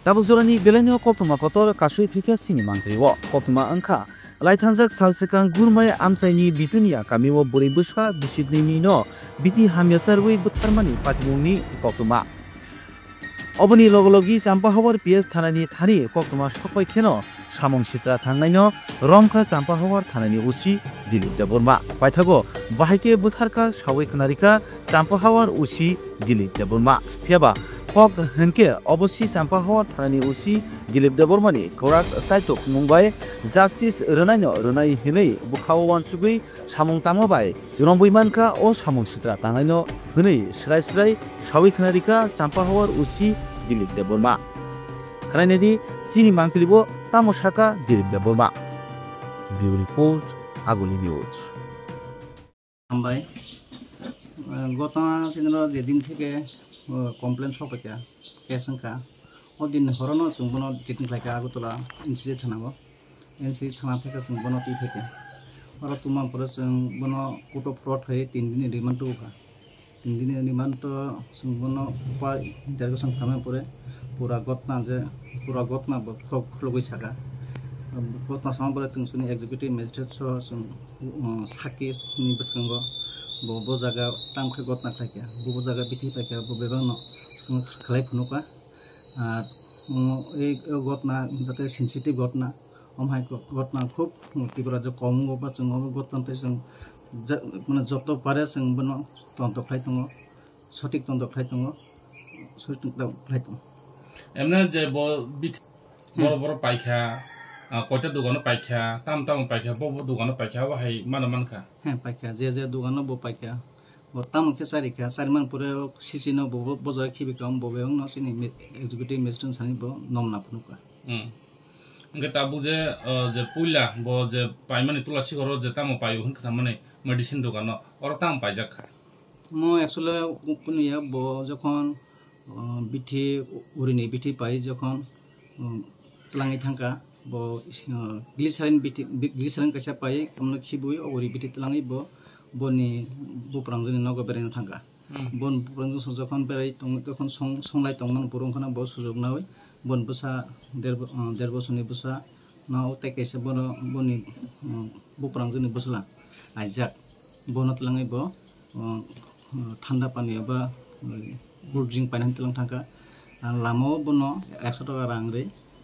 Tabuzurani Belenio Kotuma Kotor Kashui Fika Sinimangriwo Kotuma Anka Laitanzak Salsikan Gurmai Amsaini Bitunia Kamiwo Buribusha Bishidni no Biti Hamyasarwi Butharmani Patimuni Kotuma Obani Logologi Sampa Hawar PS Tanani Tani Kotuma Shokoi Keno Samong Sitra Tangnaino Romka Sampa Hawar Tanani Usi Dilip de Burma Paitago Bahike Butharka Shawi Kanarika Sampa Hawar Usi Dilip de Burma Piaba Hok Henke Obosi Sampa Hawar Tanani Usi Dilip de Burmani Korak Saitok Mumbai Justice Renaino Renai Hinei Bukhawan Sugui Samong Tamabai Rombui Manka O Samong Sitra Tangnaino Hinei Srai Shawi Kanarika Sampa Hawar Usi Dilip de Burma Kranedi Sini Manklibo Tamosaka Dilip de Burma View Report Aguli News Mumbai Gotama Sinro Jedin থেকে complain সপাইকা কেসংকা ওদিন হরনো সুংবনো জিতিন লাইকা আগতলা এনসিজি থানাগো এনসিজি থানা থেকে সুংবনো টি থেকে আর তুমা পরে সুংবনো কোটো fraud হয়ে 3 দিন remand উকা 3 দিন রিমান্ড সুংবনো উপায় ইন্টারোগেশন খামে পরে পুরা ঘটনা খলগই সাকা ঘটনা সামা পরে তিনসনি এক্সিকিউটিভ ম্যাজিস্ট্রেট সুং সাকি নি বসকাঙ্গ বো জায়গা তামখে ঘটনা খাইকা বো জায়গা বিথি পাইকা বো বেবাং সুং খালাই ফুনুকা আর এই ঘটনা যাতে সেনসিটিভ ঘটনা আমহাই ঘটনা খুব তীব্র যে কম বা जों ঘটনাতে जों মানে যত পারে जों বনো তন্ত খাই দङ সঠিক তন্ত খাই দङ সঠিক তন্ত খাই দङ এমনে যে বড় বড় পাইখা কয়টা দোকানে পাইখা তাম পাইখা বড় দোকানে পাইখা বাহাই মানখা হ্যাঁ পাইখা যে দোকানে বো পাইখা বর্তাম কে সারিখা সারিমান পরে সিসিনো বো বজায় খিবিকাম ববেং ন সিনি এক্সিকিউটিভ ম্যাজিস্ট্রেট সানি বো নমনা ফুনুকা Enggak tabu je puila bo je paimani tulasi koro je tamu payu hun kana mane medicine dogano or tam pajak mo actually punya bo যখন বিঠি উরিনি বিঠি পাই যখন তলাঙ্গি থাকা bo গ্লিসারিন কাইসা পাই আমনো খিবুই ওরি বিঠি তলাঙ্গি বনি বুপ্রাংজনি নগ বেরেন থাকা বন বুপ্রাংজ যখন বেরাই তখন সংলাই তংমান পুরংখানা bo সুযোগ না হই বন বসা দেড় বছরনি বসা নাও তেকেসে বনি বুপ্রাংজনি বসলা আইজাক বনত লাঙাই bo ঠান্ডা পানি বা কোল্ড ড্রিঙ্ক পানি তলাং থাকা লামাও বনো 100 টাকা রাং রে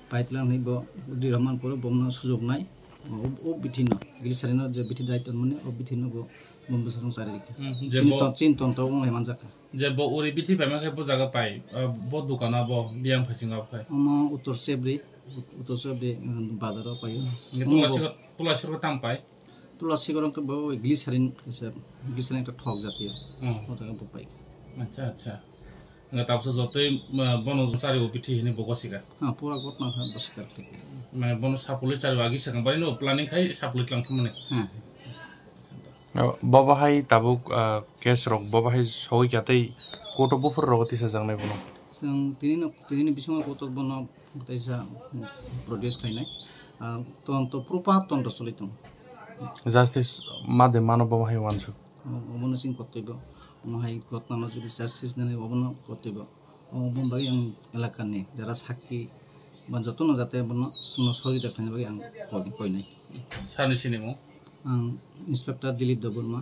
পাইতলাং নাই bo দিরমান পরে বমনো সুযোগ নাই ও বিঠিনো গ্লিসারিনো যে বিঠি দায়িত্ব মানে ও বিঠিনো bo বম বসা সংসারে চিন তন্ত হেমান জাকা যে bo uri bithi paimake bo jaga pai bo dukana bo biang phasinga pai উত্তর সেবরি বাজারও পাই তুলাসি কো তাম পাই তুলাসি গরম কে বউ গ্লিসারিন একটা ঠক জাতীয় ও জায়গা বউ পাই আচ্ছা nga tapsa jotoi bono sari opithi hini bogosika ha pura gotna ha bosikar mane bono sapuli chari agi sakang bari no planning khai sapuli klang thumane baba hai tabuk case rok baba hai soi katei koto bufur rogati sa jangnai bono जों दिनै बिसङाव गथ' बनो ताइसा produce खायनाय तन्त प्रुपा तन्त सलितों justice মাদে মানব বাহাই ওয়ানসু অবন সিং কর্তব্য মহাই ঘটনা যদি justice নেই অবন কর্তব্য অবন বাকি আং এলাকানি যারা সাক্ষী বা যত না যাতে বন সুনো সহযোগিতা খাইনে বাকি আং কই নাই সানি সিনেমো ইন্সপেক্টর দিলীপ দেববর্মা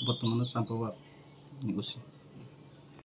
বর্তমানে সাম্পাওয়া নিগোসি